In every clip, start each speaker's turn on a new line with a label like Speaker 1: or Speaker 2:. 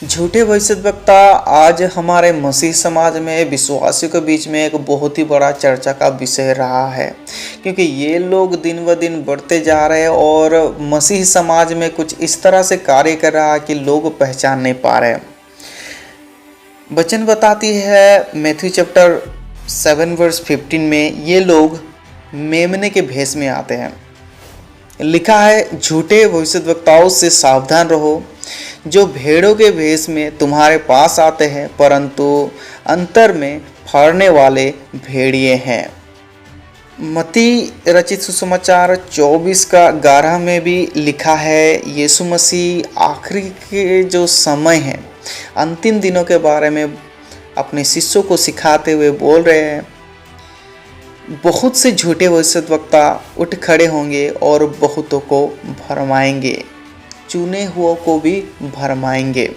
Speaker 1: झूठे भविष्यद्वक्ता आज हमारे मसीह समाज में विश्वासियों के बीच में एक बहुत ही बड़ा चर्चा का विषय रहा है, क्योंकि ये लोग दिन ब दिन बढ़ते जा रहे हैं और मसीह समाज में कुछ इस तरह से कार्य कर रहा है कि लोग पहचान नहीं पा रहे। वचन बताती है मैथ्यू चैप्टर 7 वर्स 15 में ये लोग मेमने के भेष में आते हैं। लिखा है, झूठे भविष्यद्वक्ताओं से सावधान रहो जो भेड़ों के भेष में तुम्हारे पास आते हैं परंतु अंतर में फाड़ने वाले भेड़िए हैं। मत्ती रचित सुसमाचार 24:11 में भी लिखा है, यीशु मसीह आखिरी के जो समय है अंतिम दिनों के बारे में अपने शिष्यों को सिखाते हुए बोल रहे हैं, बहुत से झूठे भविष्यद्वक्ता उठ खड़े होंगे और बहुतों को भरमाएंगे, चुने हुओं को भी भरमाएंगे।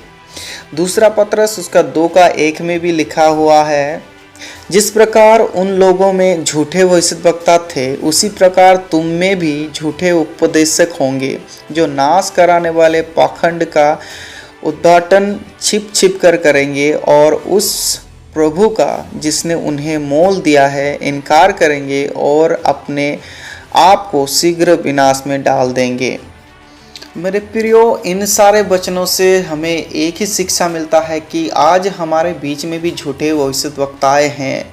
Speaker 1: दूसरा पत्रस उसका 2:1 में भी लिखा हुआ है, जिस प्रकार उन लोगों में झूठे भविष्यद्वक्ता थे उसी प्रकार तुम में भी झूठे उपदेशक होंगे जो नाश कराने वाले पाखंड का उद्घाटन छिप छिप कर करेंगे और उस प्रभु का जिसने उन्हें मोल दिया है इनकार करेंगे और अपने आप को शीघ्र विनाश में डाल देंगे। मेरे प्रियो, इन सारे वचनों से हमें एक ही शिक्षा मिलता है कि आज हमारे बीच में भी झूठे भविष्यद्वक्ताएं हैं,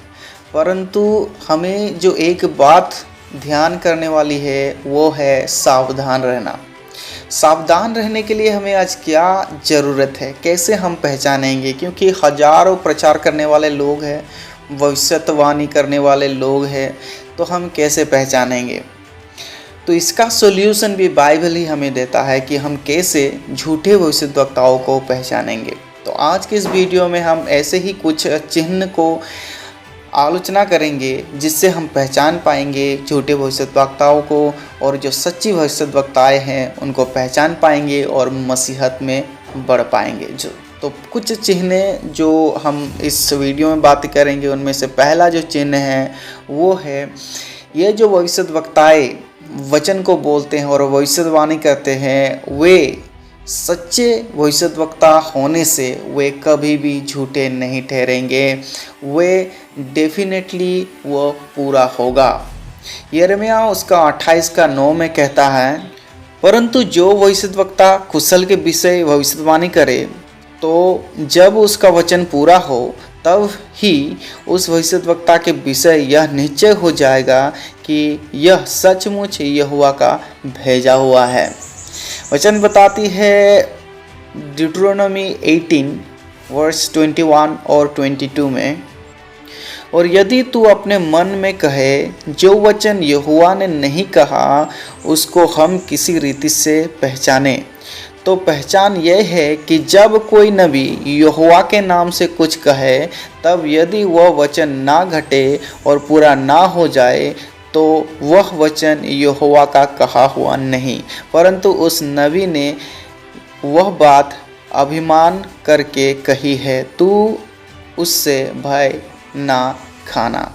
Speaker 1: परंतु हमें जो एक बात ध्यान करने वाली है वो है सावधान रहना। सावधान रहने के लिए हमें आज क्या ज़रूरत है, कैसे हम पहचानेंगे? क्योंकि हजारों प्रचार करने वाले लोग हैं, भविष्यवाणी करने वाले लोग हैं, तो हम कैसे पहचानेंगे? तो इसका सॉल्यूशन भी बाइबल ही हमें देता है कि हम कैसे झूठे भविष्यद्वक्ताओं को पहचानेंगे। तो आज के इस वीडियो में हम ऐसे ही कुछ चिन्ह को आलोचना करेंगे जिससे हम पहचान पाएंगे झूठे भविष्यद्वक्ताओं को, और जो सच्ची भविष्यद्वक्ताएं हैं उनको पहचान पाएंगे और मसीहत में बढ़ पाएंगे। तो कुछ चिन्ह जो हम इस वीडियो में बात करेंगे उनमें से पहला जो चिन्ह है वो है, ये जो भविष्यद्वक्ताएं वचन को बोलते हैं और भविष्यवाणी करते हैं वे सच्चे भविष्यद्वक्ता होने से वे कभी भी झूठे नहीं ठहरेंगे, वे डेफिनेटली वो पूरा होगा। यिर्मयाह उसका 28:9 में कहता है, परंतु जो भविष्यद्वक्ता कुशल के विषय भविष्यवाणी करे तो जब उसका वचन पूरा हो तब ही उस भविष्यद्वक्ता के विषय यह निश्चय हो जाएगा कि यह सचमुच यहोवा का भेजा हुआ है। वचन बताती है ड्यूटेरोनोमी 18 वर्स 21 और 22 में, और यदि तू अपने मन में कहे जो वचन यहोवा ने नहीं कहा उसको हम किसी रीति से पहचाने, तो पहचान यह है कि जब कोई नबी यहोवा के नाम से कुछ कहे तब यदि वह वचन ना घटे और पूरा ना हो जाए तो वह वचन यहोवा का कहा हुआ नहीं, परंतु उस नबी ने वह बात अभिमान करके कही है, तू उससे भय ना खाना।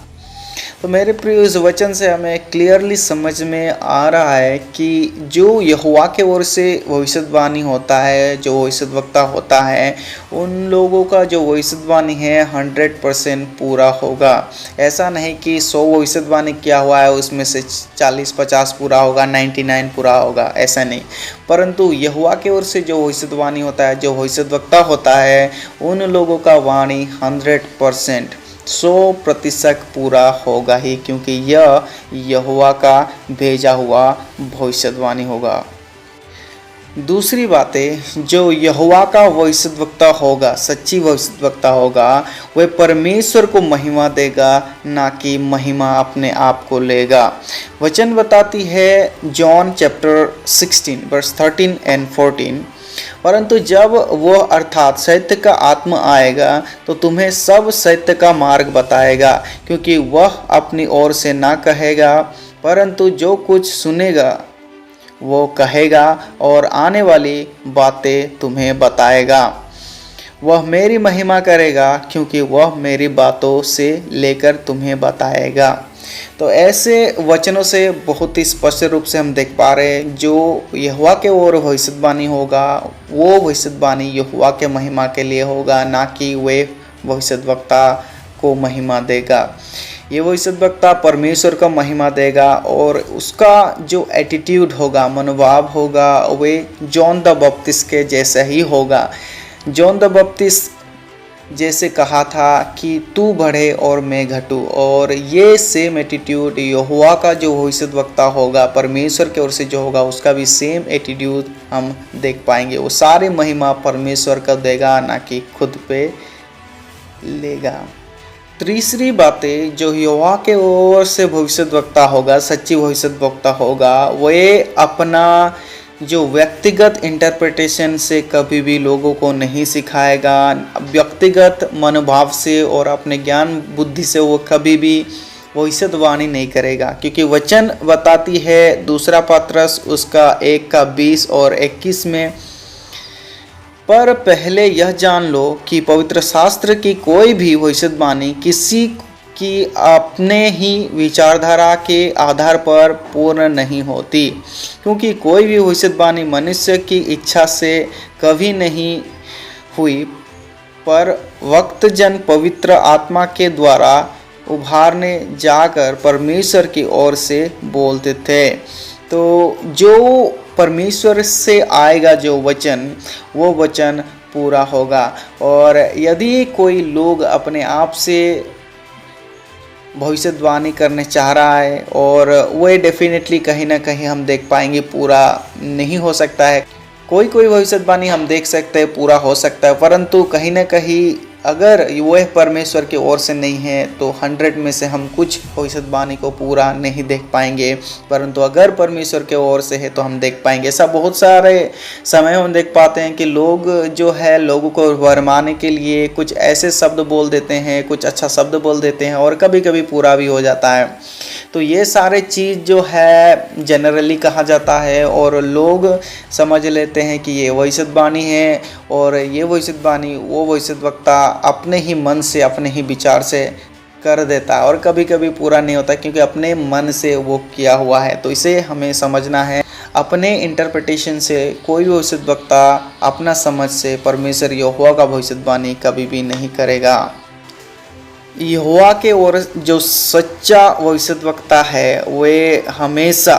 Speaker 1: तो मेरे प्रिय, इस वचन से हमें क्लियरली समझ में आ रहा है कि जो यहोवा के ओर से भविष्यवाणी होता है, जो भविष्यद्वक्ता होता है, उन लोगों का जो भविष्यवाणी है 100% पूरा होगा। ऐसा नहीं कि 100 भविष्यवाणी किया हुआ है उसमें से 40-50 पूरा होगा, 99 पूरा होगा, ऐसा नहीं। परंतु यहोवा के ओर से जो भविष्यवाणी होता है, जो भविष्यद्वक्ता होता है, उन लोगों का वाणी 100% 100% पूरा होगा ही, क्योंकि यह यहोवा का भेजा हुआ भविष्यवाणी होगा। दूसरी बातें, जो यहोवा का भविष्यद्वक्ता होगा, सच्ची भविष्यद्वक्ता होगा, वह परमेश्वर को महिमा देगा, ना कि महिमा अपने आप को लेगा। वचन बताती है जॉन चैप्टर 16 वर्स 13 एंड 14, परंतु जब वह अर्थात सत्य का आत्मा आएगा तो तुम्हें सब सत्य का मार्ग बताएगा, क्योंकि वह अपनी ओर से ना कहेगा परंतु जो कुछ सुनेगा वो कहेगा और आने वाली बातें तुम्हें बताएगा। वह मेरी महिमा करेगा क्योंकि वह मेरी बातों से लेकर तुम्हें बताएगा। तो ऐसे वचनों से बहुत ही स्पष्ट रूप से हम देख पा रहे हैं जो यहोवा के ओर भविष्यवाणी होगा वो भविष्यवाणी यहोवा के महिमा के लिए होगा, ना कि वे भविष्यद्वक्ता को महिमा देगा। ये भविष्यद्वक्ता परमेश्वर का महिमा देगा और उसका जो एटीट्यूड होगा, मनोभाव होगा, वे जॉन द बपतिस्मा के जैसा ही होगा। जॉन द बपतिस्मा जैसे कहा था कि तू बढ़े और मैं घटूं, और ये सेम एटीट्यूड यहोवा का जो भविष्यद्वक्ता होगा परमेश्वर की ओर से जो होगा उसका भी सेम एटीट्यूड हम देख पाएंगे। वो सारी महिमा परमेश्वर का देगा, ना कि खुद पे लेगा। तीसरी बातें जो यहोवा के ओर से भविष्यद्वक्ता होगा, सच्ची भविष्यद्वक्ता होगा, वे अपना जो व्यक्तिगत इंटरप्रिटेशन से कभी भी लोगों को नहीं सिखाएगा, व्यक्तिगत मनोभाव से और अपने ज्ञान बुद्धि से वो कभी भी भविष्यवाणी नहीं करेगा। क्योंकि वचन बताती है दूसरा पत्रस उसका 1:20 और 21 में, पर पहले यह जान लो कि पवित्र शास्त्र की कोई भी भविष्यवाणी किसी की अपने ही विचारधारा के आधार पर पूर्ण नहीं होती, क्योंकि कोई भी भविष्यवाणी मनुष्य की इच्छा से कभी नहीं हुई, पर वक्तजन पवित्र आत्मा के द्वारा उभारने जाकर परमेश्वर की ओर से बोलते थे। तो जो परमेश्वर से आएगा जो वचन, वो वचन पूरा होगा। और यदि कोई लोग अपने आप से भविष्यवाणी करने चाह रहा है और वह डेफिनेटली कहीं ना कहीं हम देख पाएंगे पूरा नहीं हो सकता है। कोई भविष्यवाणी हम देख सकते हैं पूरा हो सकता है, परंतु कहीं ना कहीं अगर वह परमेश्वर की ओर से नहीं है तो 100 में से हम कुछ भविष्यवाणी को पूरा नहीं देख पाएंगे, परंतु अगर परमेश्वर के ओर से है तो हम देख पाएंगे। ऐसा बहुत सारे समय हम देख पाते हैं कि लोग जो है लोगों को भरमाने के लिए कुछ ऐसे शब्द बोल देते हैं, कुछ अच्छा शब्द बोल देते हैं और कभी कभी पूरा भी हो जाता है। तो ये सारे चीज़ जो है जनरली कहा जाता है और लोग समझ लेते हैं कि ये भविष्यवाणी है, और ये भविष्यवाणी वो भविष्यद्वक्ता अपने ही मन से अपने ही विचार से कर देता है और कभी कभी पूरा नहीं होता, क्योंकि अपने मन से वो किया हुआ है। तो इसे हमें समझना है, अपने इंटरप्रिटेशन से कोई भी भविष्यद्वक्ता अपना समझ से परमेश्वर यहोवा का भविष्यवाणी कभी भी नहीं करेगा। यहोवा के ओर जो सच्चा भविष्यद्वक्ता है वे हमेशा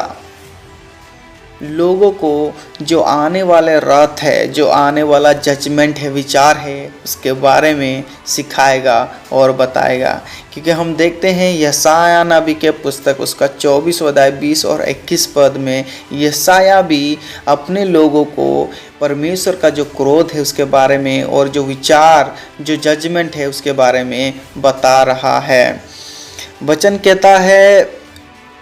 Speaker 1: लोगों को जो आने वाले रात है, जो आने वाला जजमेंट है, विचार है, उसके बारे में सिखाएगा और बताएगा। क्योंकि हम देखते हैं यशायाह नबी के पुस्तक उसका 24 अध्याय 20 और 21 पद में यशायाह भी अपने लोगों को परमेश्वर का जो क्रोध है उसके बारे में और जो विचार जो जजमेंट है उसके बारे में बता रहा है। वचन कहता है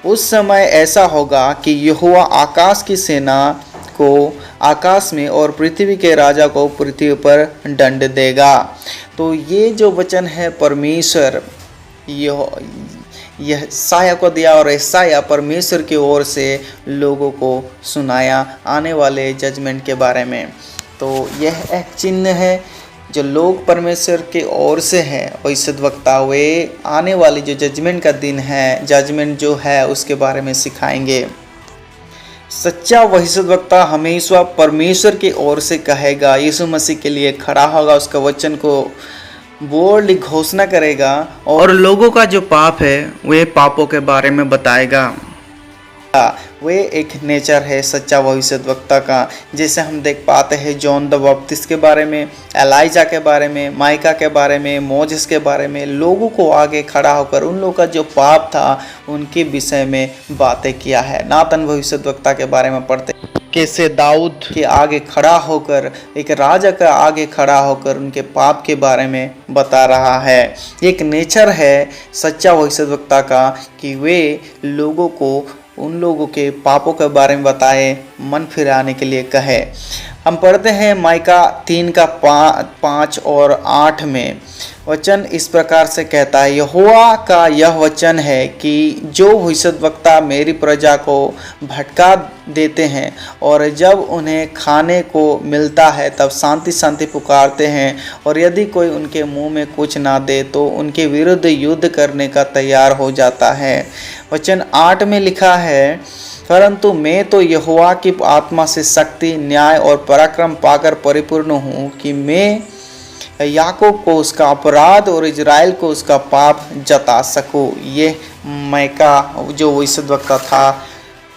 Speaker 1: उस समय ऐसा होगा कि यहोवा आकाश की सेना को आकाश में और पृथ्वी के राजा को पृथ्वी पर दंड देगा। तो ये जो वचन है परमेश्वर यह साया को दिया और यशायाह परमेश्वर की ओर से लोगों को सुनाया आने वाले जजमेंट के बारे में। तो यह एक चिन्ह है जो लोग परमेश्वर के ओर से है भविष्यद्वक्ता वे आने वाली जो जजमेंट का दिन है, जजमेंट जो है उसके बारे में सिखाएंगे। सच्चा भविष्यद्वक्ता हमेशा परमेश्वर की ओर से कहेगा, यीशु मसीह के लिए खड़ा होगा, उसका वचन को बोल्ड घोषणा करेगा और लोगों का जो पाप है वे पापों के बारे में बताएगा। वे एक नेचर है सच्चा भविष्यद्वक्ता का, जैसे हम देख पाते हैं जॉन द बपतिस्मा के बारे में, एलाइजा के बारे में, माइका के बारे में, मोजेस के बारे में, लोगों को आगे खड़ा होकर उन लोगों का जो पाप था उनके विषय में बातें किया है। नातन भविष्यद्वक्ता के बारे में पढ़ते कैसे दाऊद के आगे खड़ा होकर, एक राजा का आगे खड़ा होकर उनके पाप के बारे में बता रहा है। एक नेचर है सच्चा भविष्यद्वक्ता का कि वे लोगों को उन लोगों के पापों के बारे में बताए मन फिराने के लिए कहे। हम पढ़ते हैं माइका 3 का 5 और 8 में वचन इस प्रकार से कहता है, यहोवा का यह वचन है कि जो भविष्यद्वक्ता मेरी प्रजा को भटका देते हैं और जब उन्हें खाने को मिलता है तब शांति शांति पुकारते हैं, और यदि कोई उनके मुंह में कुछ ना दे तो उनके विरुद्ध युद्ध करने का तैयार हो जाता है। वचन 8 में लिखा है, परंतु मैं तो यहोवा की आत्मा से शक्ति, न्याय और पराक्रम पाकर परिपूर्ण हूँ कि मैं याकूब को उसका अपराध और इजराइल को उसका पाप जता सकूँ। ये माइका जो भविष्यद्वक्ता था,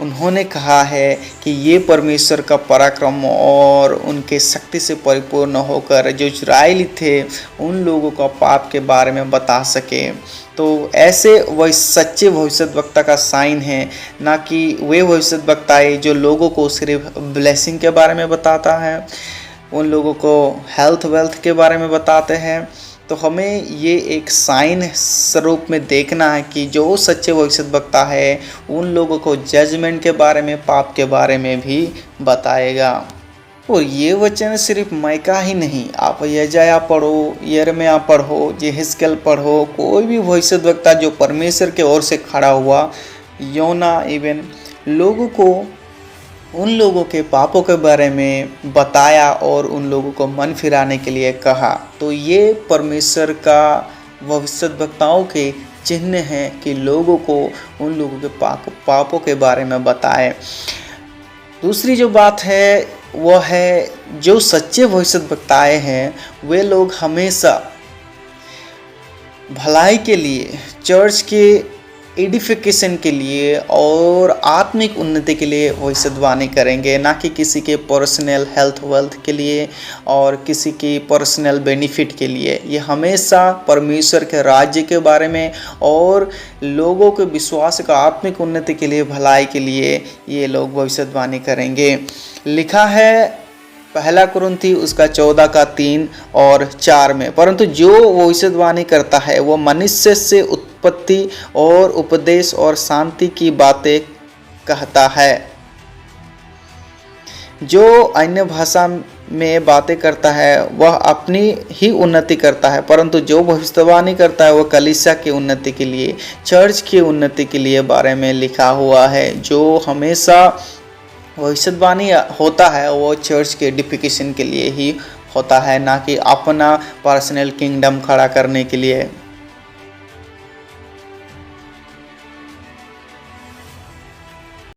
Speaker 1: उन्होंने कहा है कि ये परमेश्वर का पराक्रम और उनके शक्ति से परिपूर्ण होकर जो इजराइली थे उन लोगों का पाप के बारे में बता सके। तो ऐसे वह सच्चे भविष्यद्वक्ता का साइन है, ना कि वे भविष्यद्वक्ताएं जो लोगों को सिर्फ ब्लेसिंग के बारे में बताता है, उन लोगों को हेल्थ वेल्थ के बारे में बताते हैं। तो हमें ये एक साइन स्वरूप में देखना है कि जो सच्चे भविष्यद्वक्ता है उन लोगों को जजमेंट के बारे में, पाप के बारे में भी बताएगा। और ये वचन सिर्फ माइका ही नहीं, आप यशायाह पढ़ो, यिर्मयाह पढ़ो, यहेजकेल पढ़ो, कोई भी भविष्यद्वक्ता जो परमेश्वर के ओर से खड़ा हुआ, योना इवन लोगों को उन लोगों के पापों के बारे में बताया और उन लोगों को मन फिराने के लिए कहा। तो ये परमेश्वर का भविष्यद्वक्ताओं के चिन्ह हैं कि लोगों को उन लोगों के पापों के बारे में बताए। दूसरी जो बात है वह है, जो सच्चे भविष्यद्वक्ताएं हैं वे लोग हमेशा भलाई के लिए, चर्च के एडिफिकेशन के लिए और आत्मिक उन्नति के लिए भविष्यवाणी करेंगे, ना कि किसी के पर्सनल हेल्थ वेल्थ के लिए और किसी की पर्सनल बेनिफिट के लिए। ये हमेशा परमेश्वर के राज्य के बारे में और लोगों के विश्वास का आत्मिक उन्नति के लिए, भलाई के लिए ये लोग भविष्यवाणी करेंगे। लिखा है पहला कुरिन्थी उसका 14 का 3 और 4 में, परंतु जो भविष्यवाणी करता है वह मनुष्य से उत्पत्ति और उपदेश और शांति की बातें कहता है। जो अन्य भाषा में बातें करता है वह अपनी ही उन्नति करता है, परंतु जो भविष्यवाणी करता है वह कलीसिया की उन्नति के लिए, चर्च की उन्नति के लिए बारे में लिखा हुआ है। जो हमेशा भविष्यवाणी होता है वो चर्च के एडिफिकेशन के लिए ही होता है, ना कि अपना पर्सनल किंगडम खड़ा करने के लिए।